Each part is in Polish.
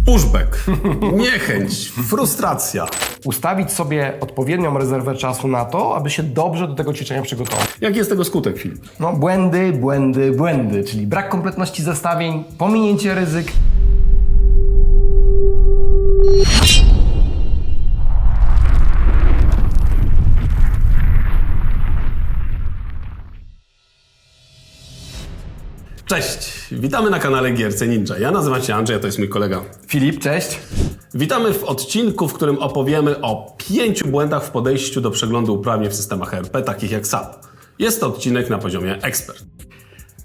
Pushback, niechęć, frustracja. Ustawić sobie odpowiednią rezerwę czasu na to, aby się dobrze do tego ćwiczenia przygotować. Jaki jest tego skutek, Filip? No błędy, czyli brak kompletności zestawień, pominięcie ryzyk. Cześć, witamy na kanale Gierce Ninja. Ja nazywam się Andrzej, a to jest mój kolega Filip, cześć. Witamy w odcinku, w którym opowiemy o 5 błędach w podejściu do przeglądu uprawnień w systemach ERP, takich jak SAP. Jest to odcinek na poziomie ekspert.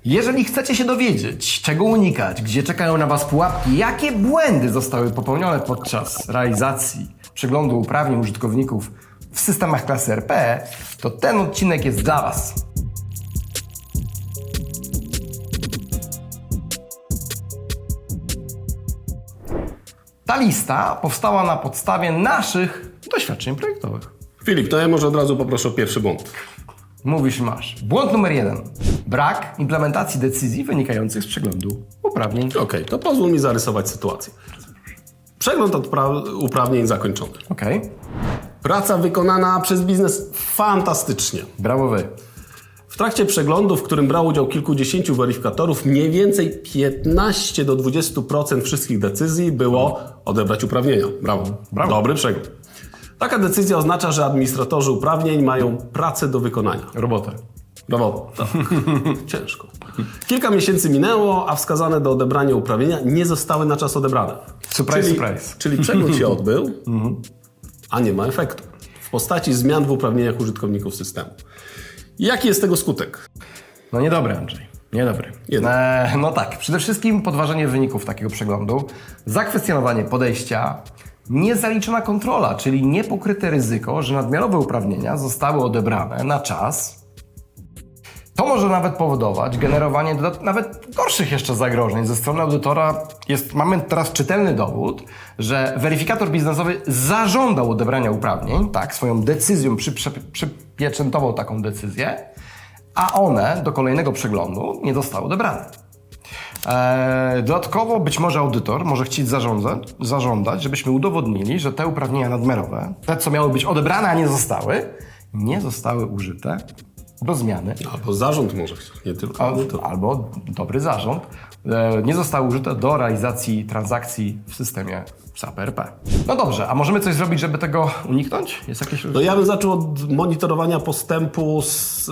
Jeżeli chcecie się dowiedzieć, czego unikać, gdzie czekają na Was pułapki, jakie błędy zostały popełnione podczas realizacji przeglądu uprawnień użytkowników w systemach klasy ERP, to ten odcinek jest dla Was. Ta lista powstała na podstawie naszych doświadczeń projektowych. Filip, to ja może od razu poproszę o pierwszy błąd. Mówisz, masz. Błąd numer 1. Brak implementacji decyzji wynikających z przeglądu uprawnień. Okej, to pozwól mi zarysować sytuację. Przegląd uprawnień zakończony. Okej. Praca wykonana przez biznes fantastycznie. Brawo wy. W trakcie przeglądu, w którym brało udział kilkudziesięciu weryfikatorów, mniej więcej 15 do 20% wszystkich decyzji było odebrać uprawnienia. Brawo. Brawo. Dobry przegląd. Taka decyzja oznacza, że administratorzy uprawnień mają pracę do wykonania. Robotę. Brawo. Tak. Ciężko. Kilka miesięcy minęło, a wskazane do odebrania uprawnienia nie zostały na czas odebrane. Surprise. Czyli przegląd się odbył, a nie ma efektu w postaci zmian w uprawnieniach użytkowników systemu. Jaki jest tego skutek? No niedobry, Andrzej. Niedobry. No tak, przede wszystkim podważenie wyników takiego przeglądu, zakwestionowanie podejścia, niezaliczona kontrola, czyli niepokryte ryzyko, że nadmiarowe uprawnienia zostały odebrane na czas. To może nawet powodować generowanie nawet gorszych jeszcze zagrożeń ze strony audytora. Mamy teraz czytelny dowód, że weryfikator biznesowy zażądał odebrania uprawnień, tak, swoją decyzją przypieczętował taką decyzję, a one do kolejnego przeglądu nie zostały odebrane. Dodatkowo być może audytor może chcieć zażądać, żebyśmy udowodnili, że te uprawnienia nadmiarowe, te co miały być odebrane, a nie zostały użyte do zmiany. Albo zarząd może chcieć, nie tylko audytor. Albo dobry zarząd. Nie zostały użyte do realizacji transakcji w systemie SAP ERP. No dobrze, a możemy coś zrobić, żeby tego uniknąć? Jest jakieś... No ja bym zaczął od monitorowania postępu z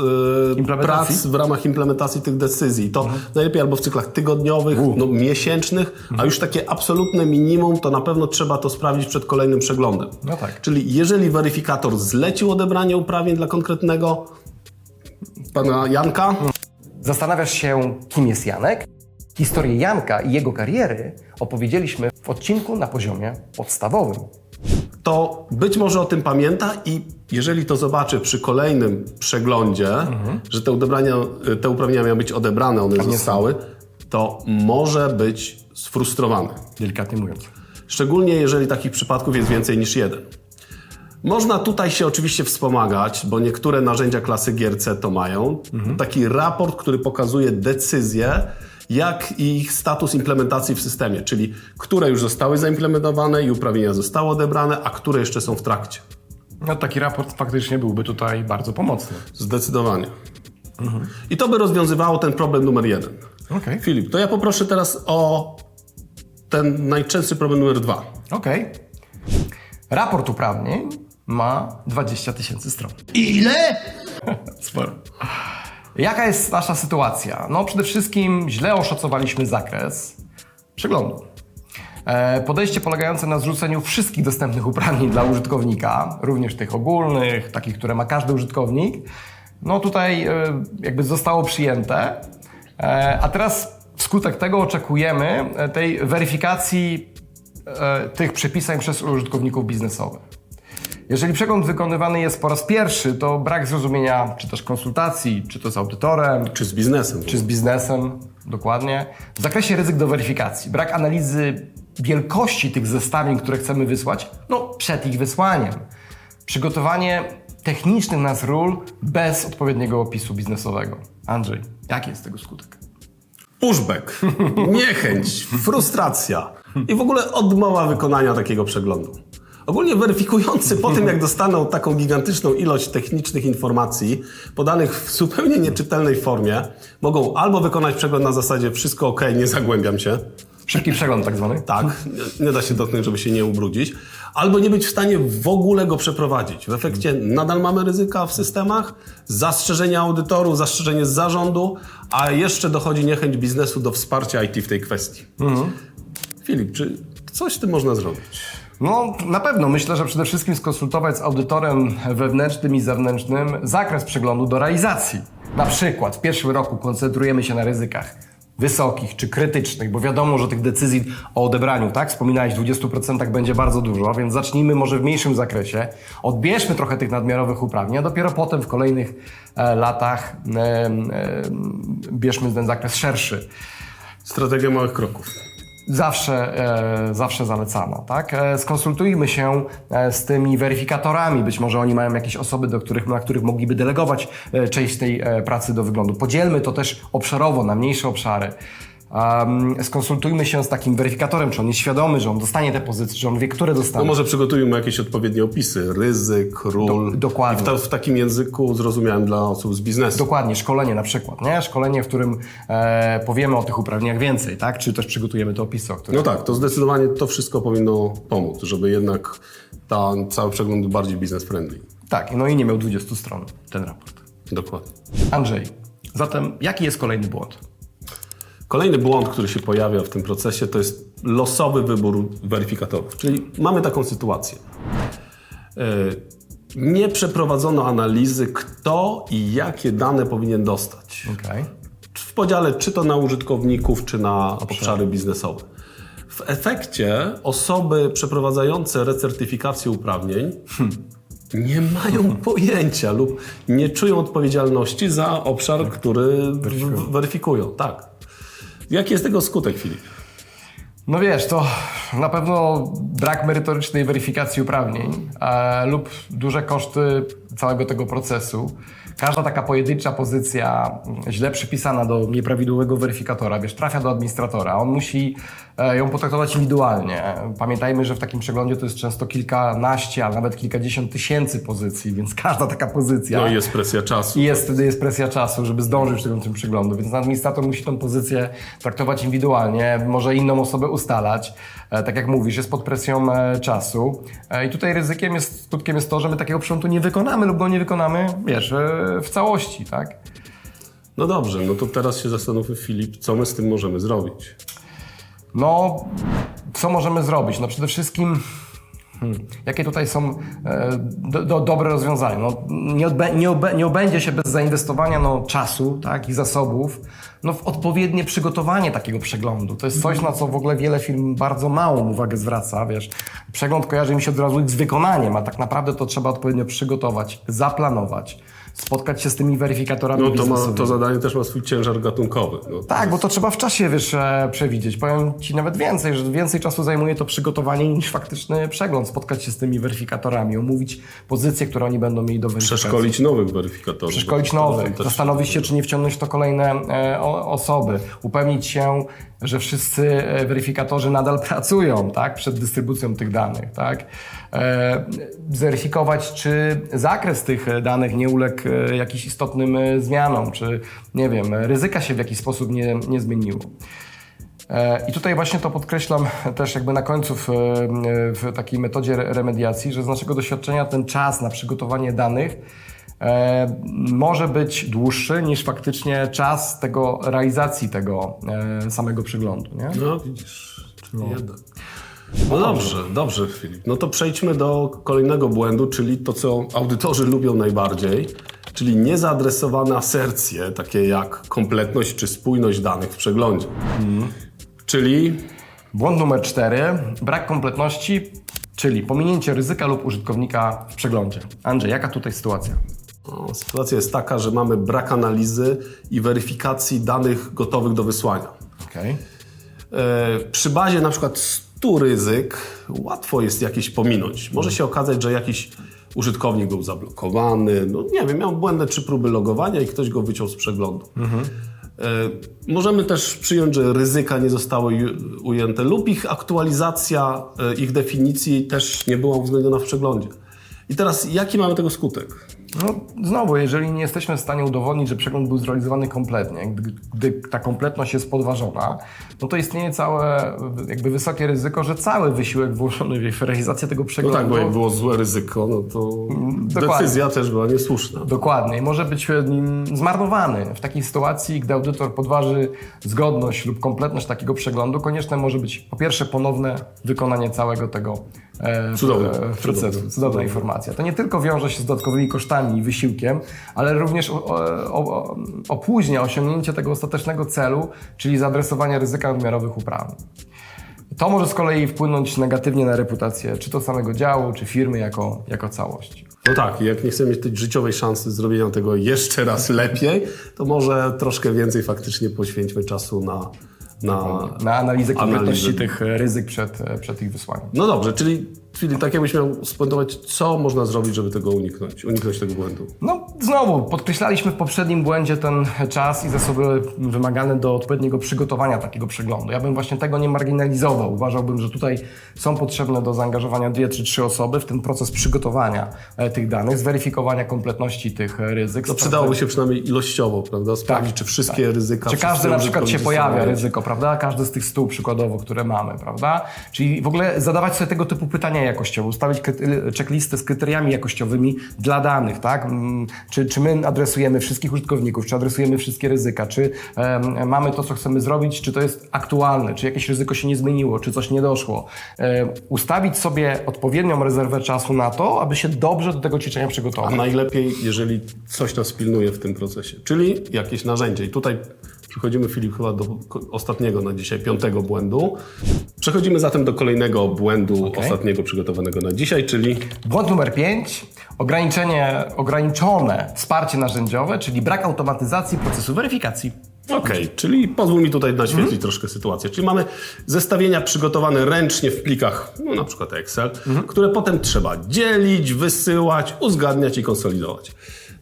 prac w ramach implementacji tych decyzji. To najlepiej albo w cyklach tygodniowych, miesięcznych, a już takie absolutne minimum, to na pewno trzeba to sprawdzić przed kolejnym przeglądem. No tak. Czyli jeżeli weryfikator zlecił odebranie uprawnień dla konkretnego pana Janka. Zastanawiasz się, kim jest Janek? Historię Janka i jego kariery opowiedzieliśmy w odcinku na poziomie podstawowym. To być może o tym pamięta i jeżeli to zobaczy przy kolejnym przeglądzie, że te uprawnienia miały być odebrane, one zostały, to może być sfrustrowany. Delikatnie mówiąc. Szczególnie jeżeli takich przypadków jest więcej niż jeden. Można tutaj się oczywiście wspomagać, bo niektóre narzędzia klasy GRC to mają. Taki raport, który pokazuje decyzje, jak i ich status implementacji w systemie, czyli które już zostały zaimplementowane i uprawnienia zostały odebrane, a które jeszcze są w trakcie. No taki raport faktycznie byłby tutaj bardzo pomocny. Zdecydowanie. I to by rozwiązywało ten problem numer 1. Okej. Filip, to ja poproszę teraz o ten najczęstszy problem numer 2. Okej. Raport uprawnień ma 20 000 stron. Ile? Sporo. Jaka jest nasza sytuacja? No przede wszystkim źle oszacowaliśmy zakres przeglądu. Podejście polegające na zrzuceniu wszystkich dostępnych uprawnień dla użytkownika, również tych ogólnych, takich, które ma każdy użytkownik, no tutaj jakby zostało przyjęte, a teraz wskutek tego oczekujemy tej weryfikacji tych przepisań przez użytkowników biznesowych. Jeżeli przegląd wykonywany jest po raz pierwszy, to brak zrozumienia, czy też konsultacji, czy to z audytorem, Czy z biznesem. czy z biznesem, dokładnie. W zakresie ryzyk do weryfikacji, brak analizy wielkości tych zestawień, które chcemy wysłać, przed ich wysłaniem. Przygotowanie technicznych nas ról bez odpowiedniego opisu biznesowego. Andrzej, jaki jest tego skutek? pushback, niechęć, frustracja i w ogóle odmowa wykonania takiego przeglądu. Ogólnie weryfikujący po tym, jak dostaną taką gigantyczną ilość technicznych informacji podanych w zupełnie nieczytelnej formie, mogą albo wykonać przegląd na zasadzie wszystko ok, nie zagłębiam się. Szybki przegląd tak zwany. Tak, nie da się dotknąć, żeby się nie ubrudzić. Albo nie być w stanie w ogóle go przeprowadzić. W efekcie nadal mamy ryzyka w systemach, zastrzeżenia audytorów, zastrzeżenie zarządu, a jeszcze dochodzi niechęć biznesu do wsparcia IT w tej kwestii. Filip, czy coś z tym można zrobić? No, na pewno. Myślę, że przede wszystkim skonsultować z audytorem wewnętrznym i zewnętrznym zakres przeglądu do realizacji. Na przykład w pierwszym roku koncentrujemy się na ryzykach wysokich czy krytycznych, bo wiadomo, że tych decyzji o odebraniu, tak, wspominałeś, w 20% będzie bardzo dużo, więc zacznijmy może w mniejszym zakresie, odbierzmy trochę tych nadmiarowych uprawnień, a dopiero potem w kolejnych latach bierzmy ten zakres szerszy. Strategia małych kroków. Zawsze zalecana, tak? Skonsultujmy się z tymi weryfikatorami, być może oni mają jakieś osoby, na których mogliby delegować część tej pracy do wyglądu. Podzielmy to też obszarowo na mniejsze obszary. Skonsultujmy się z takim weryfikatorem, czy on jest świadomy, że on dostanie te pozycje, że on wie, które No dostanie. może przygotujmy jakieś odpowiednie opisy, ryzyk, ról. Dokładnie. I w takim języku zrozumiałym dla osób z biznesu. Dokładnie, szkolenie na przykład, nie? Szkolenie, w którym powiemy o tych uprawnieniach więcej, tak? Czy też przygotujemy te opisy, o których... No tak, to zdecydowanie to wszystko powinno pomóc, żeby jednak ten cały przegląd był bardziej business friendly. Tak, no i nie miał 20 stron ten raport. Dokładnie. Andrzej, zatem jaki jest kolejny błąd? Kolejny błąd, który się pojawia w tym procesie, to jest losowy wybór weryfikatorów. Czyli mamy taką sytuację. Nie przeprowadzono analizy, kto i jakie dane powinien dostać. Okej. W podziale czy to na użytkowników, czy na obszary biznesowe. W efekcie osoby przeprowadzające recertyfikację uprawnień nie mają pojęcia lub nie czują odpowiedzialności za obszar, który weryfikują. Tak. Jaki jest tego skutek, Filip? No wiesz, to na pewno brak merytorycznej weryfikacji uprawnień lub duże koszty całego tego procesu. Każda taka pojedyncza pozycja źle przypisana do nieprawidłowego weryfikatora, wiesz, trafia do administratora. On musi ją potraktować indywidualnie. Pamiętajmy, że w takim przeglądzie to jest często kilkanaście, a nawet kilkadziesiąt tysięcy pozycji, więc każda taka pozycja... No i jest presja czasu. I wtedy jest presja czasu, żeby zdążyć w tym przeglądu, więc administrator musi tą pozycję traktować indywidualnie, może inną osobę ustalać. Tak jak mówisz, jest pod presją czasu. I tutaj skutkiem jest to, że my takiego przeglądu nie wykonamy lub go nie wykonamy, wiesz, w całości, tak? No dobrze, no to teraz się zastanówmy, Filip, co my z tym możemy zrobić. No, co możemy zrobić? No przede wszystkim, jakie tutaj są dobre rozwiązania? No, nie obędzie się bez zainwestowania czasu, tak, i zasobów w odpowiednie przygotowanie takiego przeglądu. To jest coś, na co w ogóle wiele firm bardzo małą uwagę zwraca, wiesz. Przegląd kojarzy mi się od razu z wykonaniem, a tak naprawdę to trzeba odpowiednio przygotować, zaplanować, spotkać się z tymi weryfikatorami biznesowymi. To zadanie też ma swój ciężar gatunkowy. No. Tak, bo to trzeba w czasie, wiesz, przewidzieć. Powiem Ci nawet więcej, że więcej czasu zajmuje to przygotowanie niż faktyczny przegląd. Spotkać się z tymi weryfikatorami, omówić pozycje, które oni będą mieli do weryfikacji. Przeszkolić nowych weryfikatorów. Przeszkolić nowych, zastanowić się, czy nie wciągnąć w to kolejne osoby, upewnić się, że wszyscy weryfikatorzy nadal pracują, tak, przed dystrybucją tych danych, tak. Zweryfikować, czy zakres tych danych nie uległ jakimś istotnym zmianom, czy, nie wiem, ryzyka się w jakiś sposób nie zmieniło. I tutaj właśnie to podkreślam też jakby na końcu w takiej metodzie remediacji, że z naszego doświadczenia ten czas na przygotowanie danych może być dłuższy niż faktycznie czas realizacji tego samego przeglądu, nie? No widzisz, czyli jednak. No dobrze, Filip. No to przejdźmy do kolejnego błędu, czyli to, co audytorzy lubią najbardziej, czyli niezaadresowane asercje, takie jak kompletność czy spójność danych w przeglądzie. Czyli... Błąd numer 4. Brak kompletności, czyli pominięcie ryzyka lub użytkownika w przeglądzie. Andrzej, jaka tutaj sytuacja? Sytuacja jest taka, że mamy brak analizy i weryfikacji danych gotowych do wysłania. Okay. Przy bazie na przykład 100 ryzyk łatwo jest jakieś pominąć. Może się okazać, że jakiś użytkownik był zablokowany, no nie wiem, miał błędne 3 próby logowania i ktoś go wyciął z przeglądu. Możemy też przyjąć, że ryzyka nie zostały ujęte lub ich aktualizacja, ich definicji też nie była uwzględniona w przeglądzie. I teraz jaki mamy tego skutek? No, znowu, jeżeli nie jesteśmy w stanie udowodnić, że przegląd był zrealizowany kompletnie, gdy ta kompletność jest podważona, no to istnieje całe jakby wysokie ryzyko, że cały wysiłek włożony w realizację tego No przeglądu... tak, bo jak było złe ryzyko, no to decyzja też była niesłuszna. Dokładnie. I może być zmarnowany. W takiej sytuacji, gdy audytor podważy zgodność lub kompletność takiego przeglądu, konieczne może być po pierwsze ponowne wykonanie całego tego procesu. Cudowna informacja. To nie tylko wiąże się z dodatkowymi kosztami i wysiłkiem, ale również opóźnia osiągnięcie tego ostatecznego celu, czyli zaadresowania ryzyka nadmiarowych uprawnień. To może z kolei wpłynąć negatywnie na reputację czy to samego działu, czy firmy jako całości. No tak, i jak nie chcemy mieć tej życiowej szansy zrobienia tego jeszcze raz lepiej, to może troszkę więcej faktycznie poświęćmy czasu na analizę kompletności tych ryzyk przed ich wysłaniem. No dobrze, czyli tak jakbyś miał spuentować, co można zrobić, żeby tego uniknąć tego błędu? No znowu, podkreślaliśmy w poprzednim błędzie ten czas i zasoby wymagane do odpowiedniego przygotowania takiego przeglądu. Ja bym właśnie tego nie marginalizował. Uważałbym, że tutaj są potrzebne do zaangażowania 2 czy 3 osoby w ten proces przygotowania tych danych, zweryfikowania kompletności tych ryzyk. No przydałoby się przynajmniej ilościowo, prawda? Sprawdzić, czy wszystkie ryzyka... Czy każdy na przykład się pojawia ryzyko, prawda? Każdy z tych 100 przykładowo, które mamy, prawda? Czyli w ogóle zadawać sobie tego typu pytania jakościowe, ustawić checklistę z kryteriami jakościowymi dla danych, tak? Czy my adresujemy wszystkich użytkowników, czy adresujemy wszystkie ryzyka, czy mamy to, co chcemy zrobić, czy to jest aktualne, czy jakieś ryzyko się nie zmieniło, czy coś nie doszło. Ustawić sobie odpowiednią rezerwę czasu na to, aby się dobrze do tego ćwiczenia przygotować. A najlepiej, jeżeli coś nas pilnuje w tym procesie, czyli jakieś narzędzie. I tutaj przechodzimy, Filip, chyba do ostatniego na dzisiaj, 5. błędu. Przechodzimy zatem do kolejnego błędu, ostatniego przygotowanego na dzisiaj, czyli... Błąd numer 5. Ograniczone wsparcie narzędziowe, czyli brak automatyzacji procesu weryfikacji. Okej, czyli pozwól mi tutaj naświetlić troszkę sytuację. Czyli mamy zestawienia przygotowane ręcznie w plikach, no na przykład Excel, które potem trzeba dzielić, wysyłać, uzgadniać i konsolidować.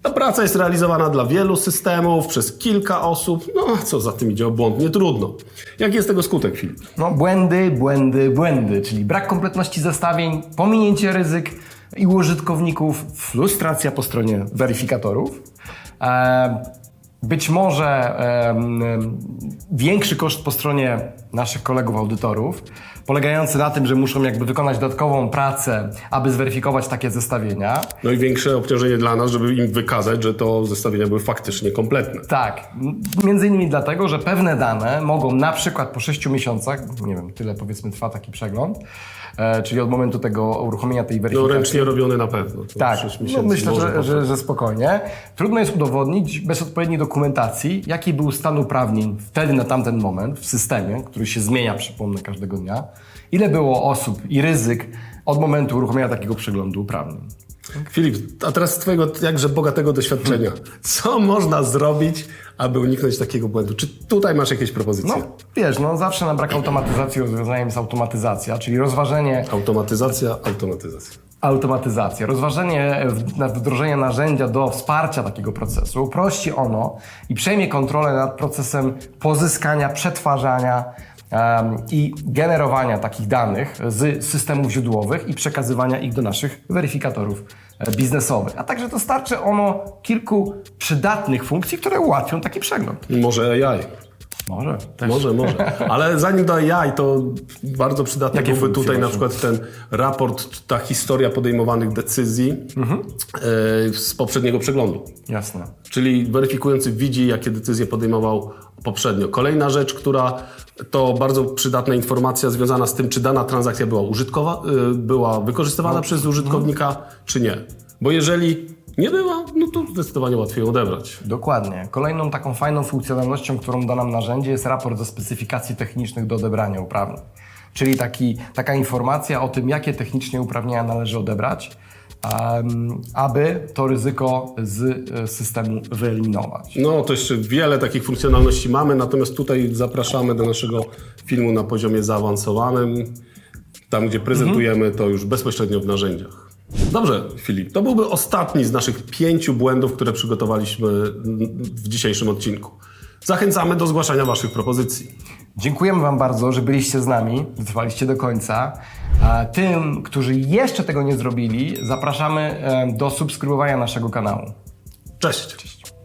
Ta praca jest realizowana dla wielu systemów, przez kilka osób. No, a co za tym idzie o błąd? Nie trudno. Jaki jest tego skutek, Filip? No, błędy, czyli brak kompletności zestawień, pominięcie ryzyk i użytkowników, frustracja po stronie weryfikatorów. Być może większy koszt po stronie naszych kolegów audytorów, polegający na tym, że muszą jakby wykonać dodatkową pracę, aby zweryfikować takie zestawienia. No i większe obciążenie dla nas, żeby im wykazać, że to zestawienia były faktycznie kompletne. Tak, między innymi dlatego, że pewne dane mogą na przykład po 6 miesiącach, nie wiem, tyle powiedzmy trwa taki przegląd, czyli od momentu tego uruchomienia tej weryfikacji. No ręcznie robione na pewno. Tak, no myślę, że spokojnie. Trudno jest udowodnić bez odpowiedniej dokumentacji, jaki był stan uprawnień wtedy na tamten moment w systemie, który się zmienia, przypomnę, każdego dnia. Ile było osób i ryzyk od momentu uruchomienia takiego przeglądu uprawnień. Filip, a teraz z twojego jakże bogatego doświadczenia, co można zrobić, aby uniknąć takiego błędu? Czy tutaj masz jakieś propozycje? No wiesz, zawsze na brak automatyzacji rozwiązaniem jest automatyzacja, czyli rozważenie... Automatyzacja. Rozważenie wdrożenia narzędzia do wsparcia takiego procesu uprości ono i przejmie kontrolę nad procesem pozyskania, przetwarzania i generowania takich danych z systemów źródłowych i przekazywania ich do naszych weryfikatorów biznesowych. A także dostarczy ono kilku przydatnych funkcji, które ułatwią taki przegląd. Może AI. Może. Też. Może. Ale zanim do AI, to bardzo przydatny byłby tutaj na przykład ten raport, ta historia podejmowanych decyzji z poprzedniego przeglądu. Jasne. Czyli weryfikujący widzi, jakie decyzje podejmował poprzednio. Kolejna rzecz, która to bardzo przydatna informacja związana z tym, czy dana transakcja była wykorzystywana przez użytkownika, czy nie. Bo jeżeli nie była, no to zdecydowanie łatwiej ją odebrać. Dokładnie. Kolejną taką fajną funkcjonalnością, którą da nam narzędzie, jest raport ze specyfikacji technicznych do odebrania uprawnień. Czyli taka informacja o tym, jakie technicznie uprawnienia należy odebrać, aby to ryzyko z systemu wyeliminować. No to jeszcze wiele takich funkcjonalności mamy, natomiast tutaj zapraszamy do naszego filmu na poziomie zaawansowanym, tam gdzie prezentujemy to już bezpośrednio w narzędziach. Dobrze, Filip, to byłby ostatni z naszych 5 błędów, które przygotowaliśmy w dzisiejszym odcinku. Zachęcamy do zgłaszania Waszych propozycji. Dziękujemy Wam bardzo, że byliście z nami, wytrwaliście do końca. A tym, którzy jeszcze tego nie zrobili, zapraszamy do subskrybowania naszego kanału. Cześć! Cześć.